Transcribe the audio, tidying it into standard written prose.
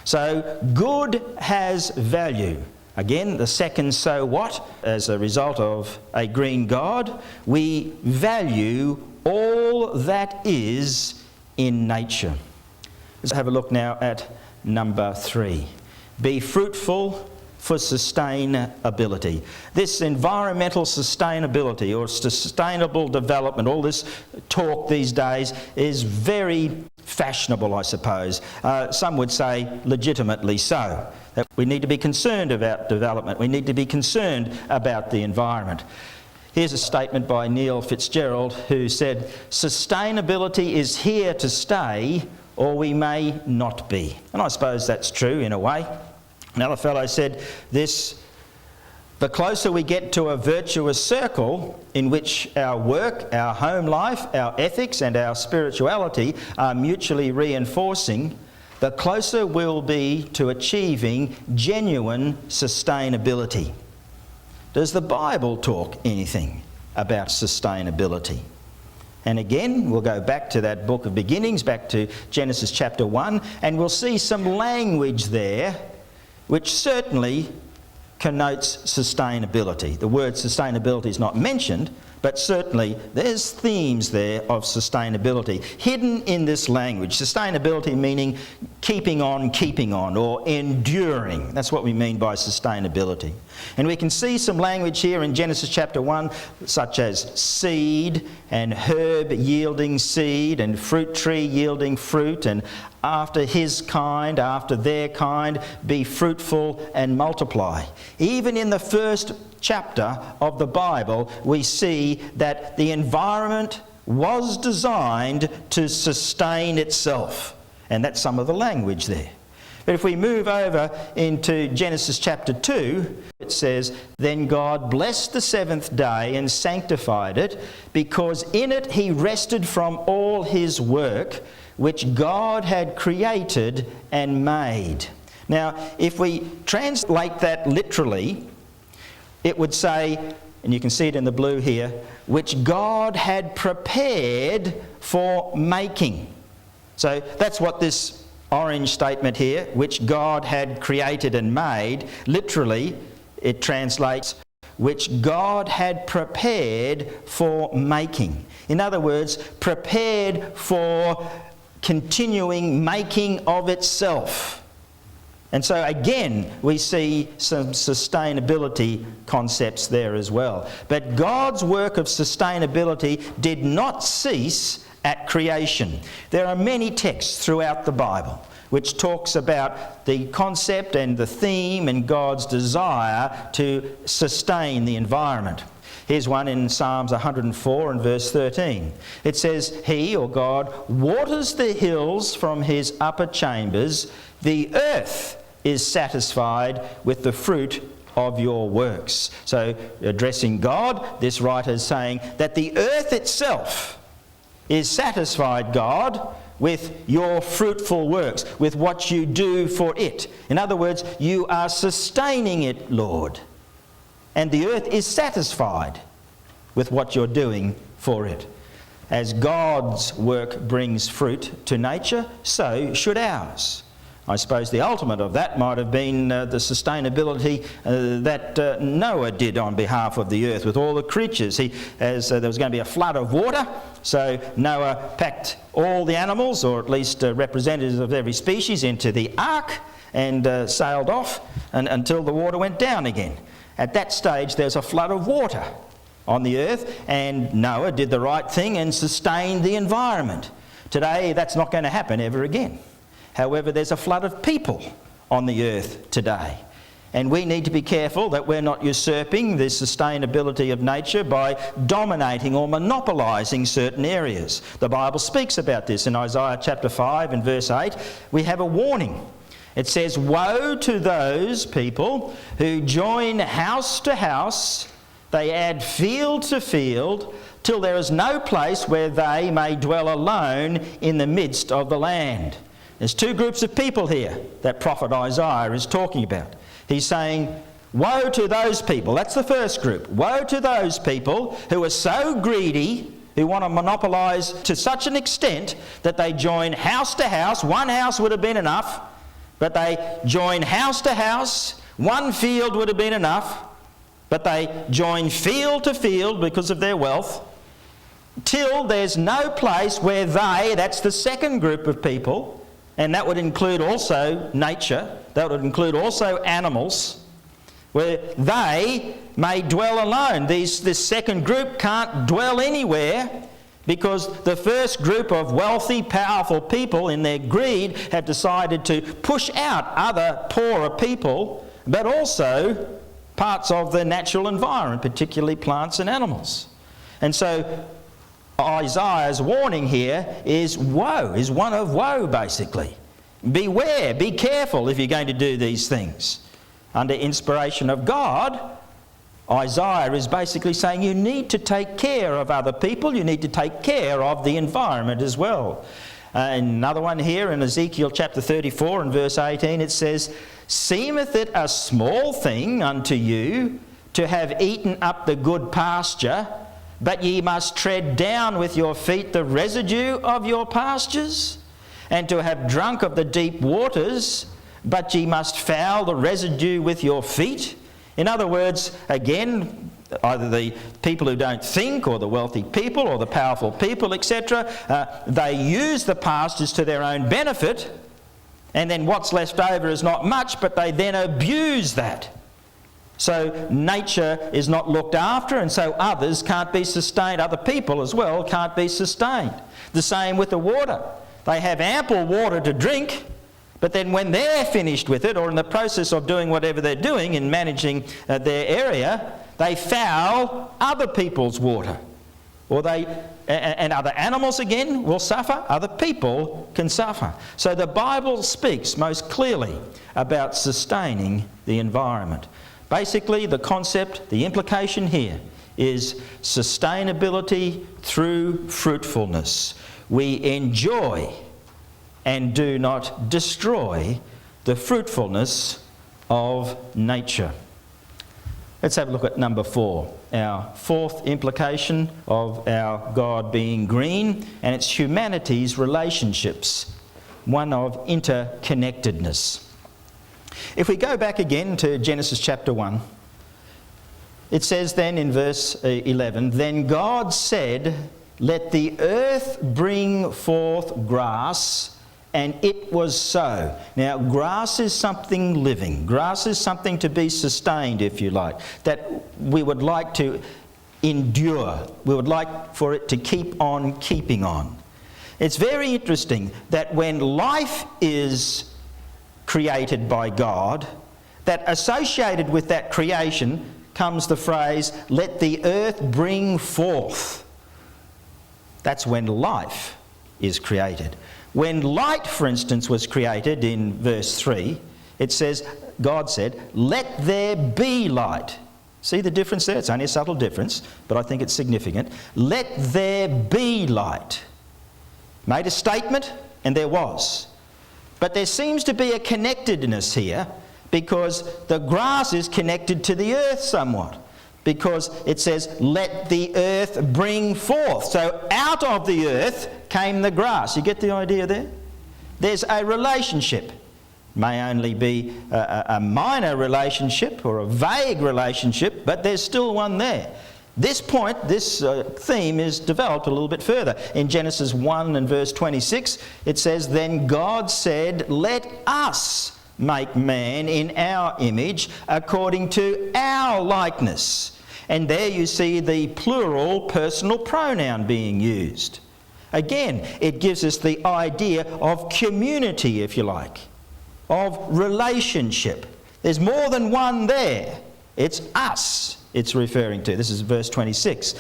So good has value. Again, the second so what, as a result of a green God, we value all that is in nature. Let's have a look now at number 3. Be fruitful for sustainability. This environmental sustainability or sustainable development, all this talk these days is very fashionable, I suppose. Some would say legitimately so. That we need to be concerned about development. We need to be concerned about the environment. Here's a statement by Neil Fitzgerald, who said, "Sustainability is here to stay, or we may not be." And I suppose that's true in a way. Another fellow said this: "The closer we get to a virtuous circle in which our work, our home life, our ethics and our spirituality are mutually reinforcing, the closer we'll be to achieving genuine sustainability." Does the Bible talk anything about sustainability? And again, we'll go back to that book of beginnings, back to Genesis chapter 1, and we'll see some language there which certainly connotes sustainability. The word sustainability is not mentioned, but certainly there's themes there of sustainability hidden in this language. Sustainability meaning keeping on, or enduring. That's what we mean by sustainability. And we can see some language here in Genesis chapter 1, such as seed and herb yielding seed and fruit tree yielding fruit, and after his kind, after their kind, be fruitful and multiply. Even in the first chapter of the Bible, we see that the environment was designed to sustain itself. And that's some of the language there. But if we move over into Genesis chapter 2, it says, "Then God blessed the seventh day and sanctified it, because in it he rested from all his work, which God had created and made." Now, if we translate that literally, it would say, and you can see it in the blue here, which God had prepared for making. So that's what this orange statement here, which God had created and made, literally it translates, which God had prepared for making. In other words, prepared for continuing making of itself. And so again, we see some sustainability concepts there as well. But God's work of sustainability did not cease at creation. There are many texts throughout the Bible which talks about the concept and the theme and God's desire to sustain the environment. Here's one in Psalms 104 and verse 13. It says, "He," or God, "waters the hills from his upper chambers. The earth is satisfied with the fruit of your works." So, addressing God, this writer is saying that the earth itself is satisfied, God, with your fruitful works, with what you do for it. In other words, you are sustaining it, Lord. And the earth is satisfied with what you're doing for it. As God's work brings fruit to nature, so should ours. I suppose the ultimate of that might have been the sustainability that Noah did on behalf of the earth with all the creatures. There was going to be a flood of water, so Noah packed all the animals, or at least representatives of every species, into the ark and sailed off until the water went down again. At that stage, there's a flood of water on the earth, and Noah did the right thing and sustained the environment. Today, that's not going to happen ever again. However, there's a flood of people on the earth today. And we need to be careful that we're not usurping the sustainability of nature by dominating or monopolising certain areas. The Bible speaks about this in Isaiah chapter 5 and verse 8. We have a warning. It says, "Woe to those people who join house to house, they add field to field, till there is no place where they may dwell alone in the midst of the land." There's two groups of people here that prophet Isaiah is talking about. He's saying, woe to those people. That's the first group. Woe to those people who are so greedy, who want to monopolise to such an extent that they join house to house. One house would have been enough, but they join house to house. One field would have been enough, but they join field to field because of their wealth, till there's no place where they, that's the second group of people, and that would include also nature, that would include also animals, where they may dwell alone. This second group can't dwell anywhere, because the first group of wealthy, powerful people in their greed have decided to push out other poorer people, but also parts of the natural environment, particularly plants and animals. And so Isaiah's warning here is woe, is one of woe basically. Beware, be careful if you're going to do these things. Under inspiration of God, Isaiah is basically saying you need to take care of other people, you need to take care of the environment as well. Another one here in Ezekiel chapter 34 and verse 18, it says, "Seemeth it a small thing unto you to have eaten up the good pasture, but ye must tread down with your feet the residue of your pastures, and to have drunk of the deep waters, but ye must foul the residue with your feet." In other words, again, either the people who don't think, or the wealthy people, or the powerful people, etc., they use the pastures to their own benefit, and then what's left over is not much, but they then abuse that. So nature is not looked after, and so others can't be sustained. Other people as well can't be sustained. The same with the water. They have ample water to drink, but then when they're finished with it, or in the process of doing whatever they're doing in managing their area, they foul other people's water. Or and other animals again will suffer, other people can suffer. So the Bible speaks most clearly about sustaining the environment. Basically, the concept, the implication here is sustainability through fruitfulness. We enjoy and do not destroy the fruitfulness of nature. Let's have a look at number 4, our fourth implication of our God being green, and it's humanity's relationships, one of interconnectedness. If we go back again to Genesis chapter 1, it says then in verse 11, "Then God said, Let the earth bring forth grass, and it was so." Now, grass is something living. Grass is something to be sustained, if you like, that we would like to endure. We would like for it to keep on keeping on. It's very interesting that when life is created by God, that associated with that creation comes the phrase, "Let the earth bring forth." That's when life is created. When light, for instance, was created in verse 3, it says, God said, "Let there be light." See the difference there? It's only a subtle difference, but I think it's significant. Let there be light. Made a statement, and there was. But there seems to be a connectedness here, because the grass is connected to the earth somewhat. Because it says, "Let the earth bring forth." So out of the earth came the grass. You get the idea there? There's a relationship. May only be a minor relationship or a vague relationship, but there's still one there. This point, this theme is developed a little bit further. In Genesis 1 and verse 26, it says, "Then God said, Let us make man in our image, according to our likeness." And there you see the plural personal pronoun being used. Again, it gives us the idea of community, if you like, of relationship. There's more than one there. It's us it's referring to. This is verse 26.